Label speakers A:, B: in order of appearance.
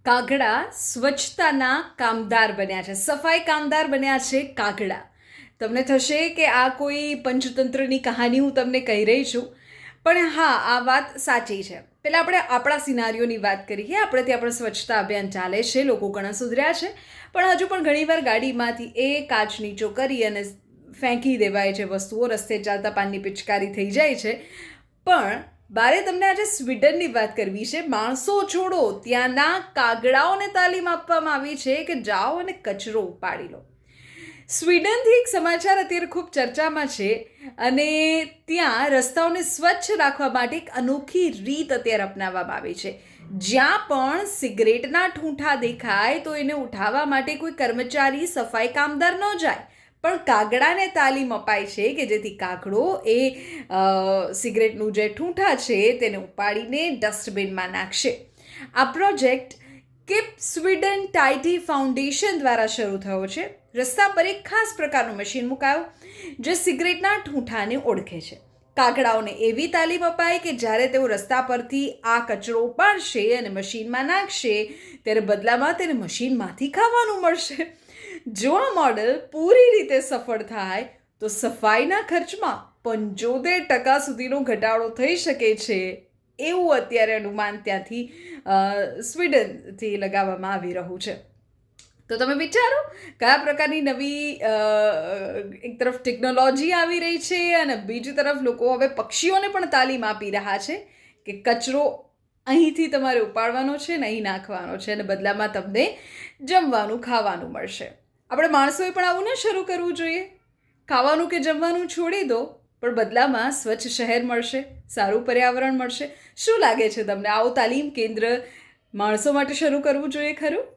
A: કાગડા સ્વચ્છતાના કામદાર બન્યા છે, સફાઈ કામદાર બન્યા છે કાગડા. તમને થશે કે આ કોઈ પંચતંત્રની કહાની હું તમને કહી રહી છું, પણ હા, આ વાત સાચી છે. પહેલાં આપણે આપણા સિનારીઓની વાત કરીએ. આપણે ત્યાં પણ સ્વચ્છતા અભિયાન ચાલે છે, લોકો ઘણા સુધર્યા છે, પણ હજુ પણ ઘણીવાર ગાડીમાંથી એ કાચ નીચો કરી અને ફેંકી દેવાય છે વસ્તુઓ, રસ્તે ચાલતા પાનની પિચકારી થઈ જાય છે. પણ મારે તમને આજે સ્વીડનની વાત કરવી છે. માણસો છોડો, ત્યાંના કાગડાઓને તાલીમ આપવામાં આવી છે કે જાઓ અને કચરો ઉપાડી લો. સ્વીડનથી એક સમાચાર અત્યારે ખૂબ ચર્ચામાં છે, અને ત્યાં રસ્તાઓને સ્વચ્છ રાખવા માટે એક અનોખી રીત અત્યારે અપનાવવામાં આવી છે. જ્યાં પણ સિગરેટના ઠૂંઠા દેખાય તો એને ઉઠાવવા માટે કોઈ કર્મચારી, સફાઈ કામદાર ન જાય, પણ કાગડાને તાલીમ અપાય છે કે જેથી કાગડો એ સિગરેટનું જે ઠૂંઠા છે તેને ઉપાડીને ડસ્ટબિનમાં નાખશે. આ પ્રોજેક્ટ કિપ સ્વીડન ટાઇટી ફાઉન્ડેશન દ્વારા શરૂ થયો છે. રસ્તા પર એક ખાસ પ્રકારનું મશીન મુકાયું જે સિગરેટના ઠૂંઠાને ઓળખે છે. કાગડાઓને એવી તાલીમ અપાય કે જ્યારે તેઓ રસ્તા પરથી આ કચરો ઉપાડશે અને મશીનમાં નાખશે, ત્યારે બદલામાં તેને મશીનમાંથી ખાવાનું મળશે. જો આ મોડેલ પૂરી રીતે સફળ થાય તો સફાઈના ખર્ચમાં 75% સુધીનો ઘટાડો થઈ શકે છે, એવું અત્યારે અનુમાન ત્યાંથી સ્વીડનથી લગાવવામાં આવી રહ્યું છે. તો તમે વિચારો, કયા પ્રકારની નવી એક તરફ ટેકનોલોજી આવી રહી છે અને બીજી તરફ લોકો હવે પક્ષીઓને પણ તાલીમ આપી રહ્યા છે કે કચરો અહીંથી તમારે ઉપાડવાનો છે ને અહીં નાખવાનો છે, અને બદલામાં તમને જમવાનું, ખાવાનું મળશે. આપણે માણસોએ પણ આવું ન શરૂ કરવું જોઈએ. ખાવાનું કે જમવાનું છોડી દો, પણ બદલામાં સ્વચ્છ શહેર મળશે, સારું પર્યાવરણ મળશે. શું લાગે છે તમને, આવું તાલીમ કેન્દ્ર માણસો માટે શરૂ કરવું જોઈએ ખરું?